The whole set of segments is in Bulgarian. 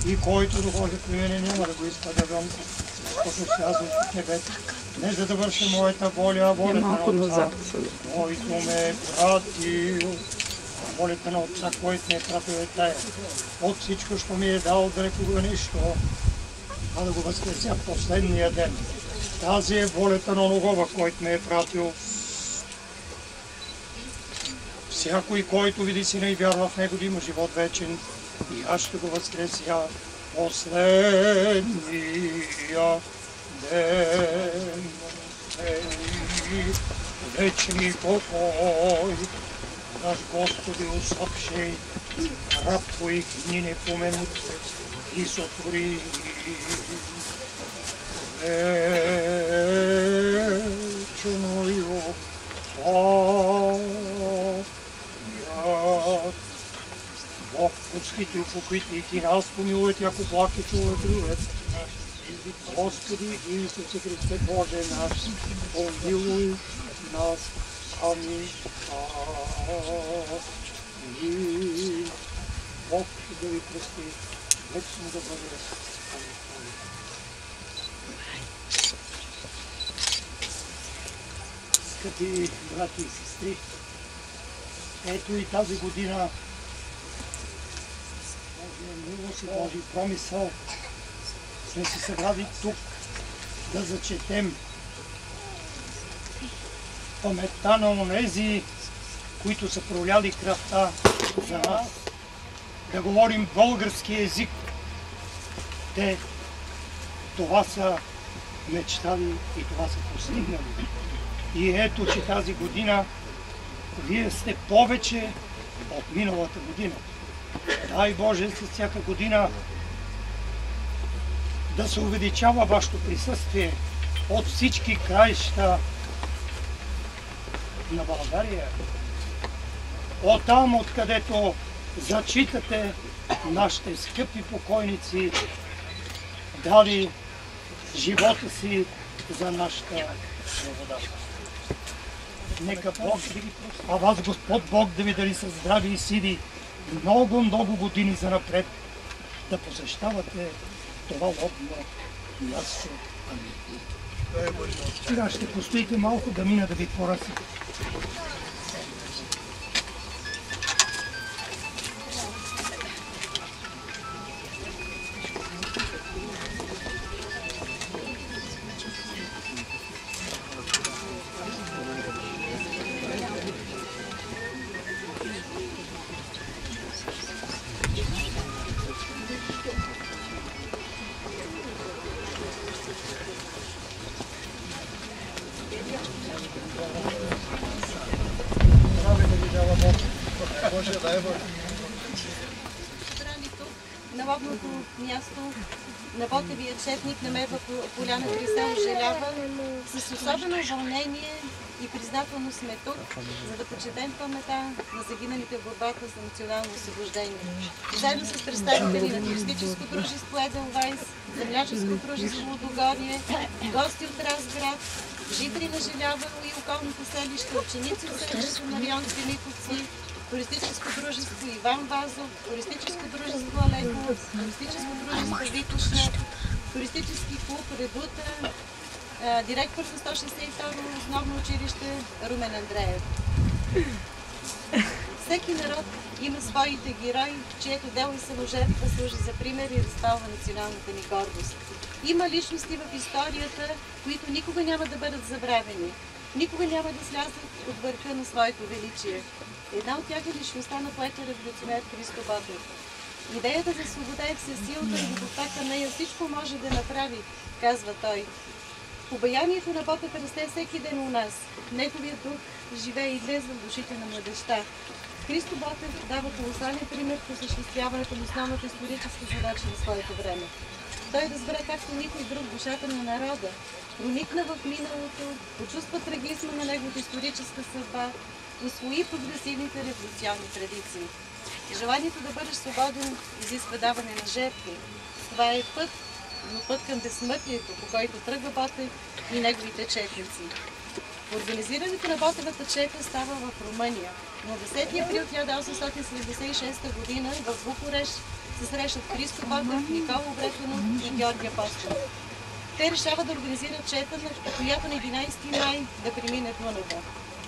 и който дохожда при мене няма да го изпадавам, защото слязам от небето. Не за да върша моята воля, а волята на Отца, който ме е пратил. Волята на Отца, който ме е пратил е тая. От всичко, що ми е дал, да не погубя нищо, а да го възкреся в последния ден. Тази е волята на оногова, който ме е пратил. Всякой, който види Сина и вярва в Него, да има живот вечен, и аз ще го възкреся последния ден. Вечни покой, наш Господи, усопшей, раб Твоих ни не поменут и сотвори. Вечною памят. Бог посхитил покритики нас, помилует, яко плаки човекът. Господи Исусе Христе, Боже наш, помилуй нас. Амин. Амин. Бог да ви прости, вечно да бъде. Скъпи брати и сестри, ето и тази година Божия милост и Божий промисъл сме се събрали тук да зачетем паметта на онези, които са проляли кръвта за нас, да говорим български език. Те това са мечтали и това са постигнали. И ето, че тази година вие сте повече от миналата година. Дай Боже, с всяка година да се увеличава вашето присъствие от всички краища на България. Оттам, откъдето зачитате нашите скъпи покойници, дали живота си за нашата свобода. Нека Бог да ви прости, а вас Господ Бог да ви дали със здрави и сили много, много години занапред да посещавате това лобно място. Амин. Сега ще постоите малко да мина да ви поръси. На лобното място на Ботевия четник на Мерва Поляна при село Желява, с особено вълнение и признателно сме тук, за да почетем паметта на загиналите в борбата за национално освобождение. Заедно с представители на туристическо дружество Еделвайс, земляческо дружество Лудогорие, гости от Разград, жители на Желява и околните селища, ученици от селището на район Кремиковци, туристическо дружество Иван Вазов, туристическо дружество Алеко, туристическо дружество Витоша, туристически клуб Редута, директор на 162 основно училище Румен Андреев. Всеки народ има своите герои, чието дело и саможертва служи за пример и разпалва националната ни гордост. Има личности в историята, които никога няма да бъдат забравени, никога няма да слязат от върха на своето величие. Една от тях е личността на поета-революционер Христо Ботев. Идеята за свобода е всесилна и любовта към нея всичко може да направи, казва той. Обаянието на Ботев расте всеки ден у нас. Неговият дух живее и влезва в душите на младежта. Христо Ботев дава колосален пример в осъществяването на основната историческа задача на своето време. Той разбра както никой друг душата на народа, проникна в миналото, почувства трагизма на неговата историческа съдба, усвои прогресивните революционни традиции. Желанието да бъдеш свободен изисква даване на жертви. Това е път, но път към безсмъртието, по който тръгва Ботев и неговите четници. Организирането на Ботевата чета става в Румъния. На 10 април 1876 г. в Букурещ се срещат Христо Ботев, Никола Обретенов и Георги Апостолов. Те решават да организират четата, която на 11 май да премине в Дунава.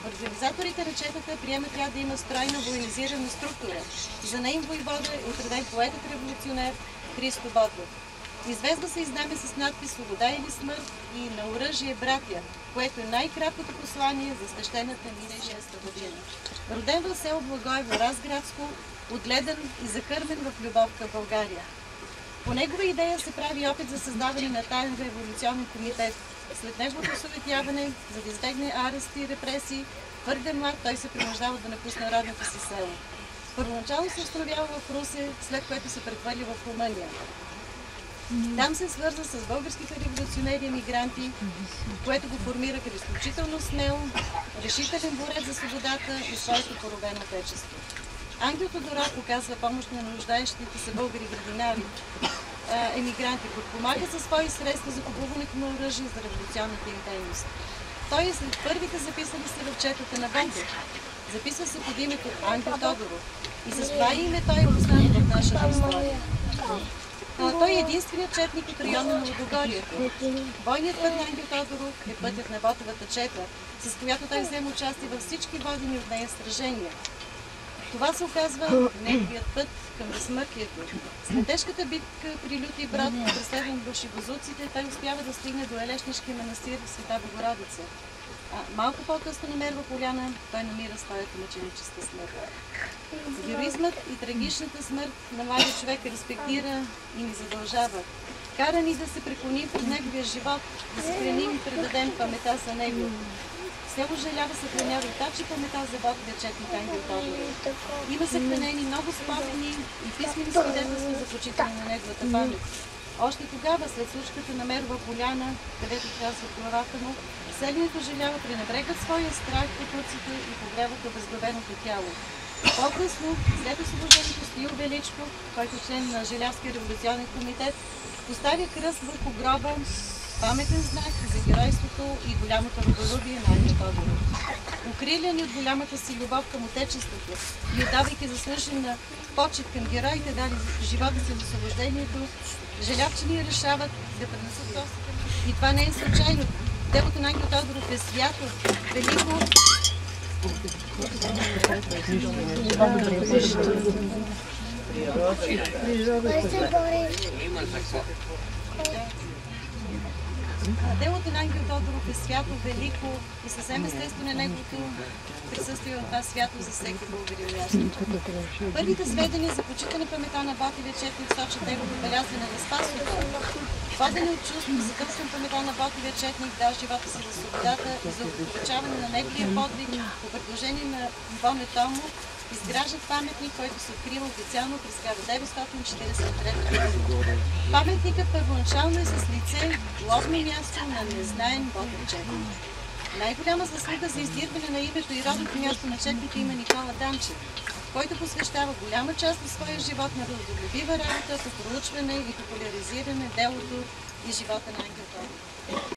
Организаторите на четата приемат тя да има стройна военизирана структура. За неин войвода е отреден поетът-революционер Христо Ботев. Извезва се изнаме с надпис "Свобода или смърт" и "На оръжие, братя", което е най-краткото послание за свещената 16-та година. Роден в село Благоево, Разградско, отгледан и закърмен в любов към България. По негова идея се прави опит за създаване на таен революционен комитет. След неговото съветяване, за да избегне арести и репресии, твърде млад той се принуждава да напусне родното си село. Първоначално се установява в Русе, след което се прехвърли в Румъния. Там се свърза с българските революционери и емигранти, което го формира като изключително смел, решителен борец за свободата и своето поробено отечество. Ангел Тодоров оказва помощ на нуждаещите се българи градинари, емигранти, подпомага със свои средства за купуването на оръжие за революционната им дейност. Той е сред първите записали се в четата на Ботев. Записва се под името Ангел Тодоров и с това име той е познат в нашата история. Той е единственият четник от района на Лудогорието. Бойният път на Ангел Тодоров е пътят на Ботевата чета, с която той взема участие във всички водени от нея сражения. Това се оказва неговият път към безсмъртието. След тежката битка при Люти брод, преследван от бълшибозуците, той успява да стигне до Елешнишкия манастир в Света Богородица. Малко по-късно на Мерва поляна той намира своята мъченическа смърт. Героизмът и трагичната смърт на младия човек респектира и ни задължава. Кара ни да се преклоним пред неговия живот, да се храним и предадем памета за него. Село Желява съхранява и также памета за Ботевия четник Ангел Тодоров. Има съхранени много спомени и писмени свидетелства за почитане на неговата памет. Още тогава, след случката на Мерва поляна, където казва главата му, селените Желява пренебрегват своя страх от турците и погребват обезглавеното тяло. По-късно, след освобождението, Стоил Величков, който е член на Желявския революционен комитет, поставя кръст върху гроба, паметен знак за геройството и голямото родолюбие на Ангел Тодоров. Укрилени от голямата си любов към отечеството и отдавайки заслужена почет към героите, дали живота си в освобождението, желявчани решават да пренесат костите. И това не е случайно. Делото на Ангел Тодоров е свято, велико. Делото на Ангел Тодоров е свято, велико и съвсем естествено е неговото присъствие в това свято за всеки българин място. Първите сведения за почитане памета на Ботевия четник сочат неговото белязване на Спасовата. Воден от чувство за късен памета на Ботевия четник дал живота си за свободата и за увеличаване на неговия подвиг по предложение на Ивон Томов изграждат паметник, който се открива официално през 1943 година. Паметникът първоначално е с лице лобно място на незнаен Ботев четник. Най-голяма заслуга за издирване на името и родното място на четника има Никола Данчев, който посвещава голяма част от своя живот на родолюбива работа по проучване и популяризиране делото и живота на Ангел Тодоров.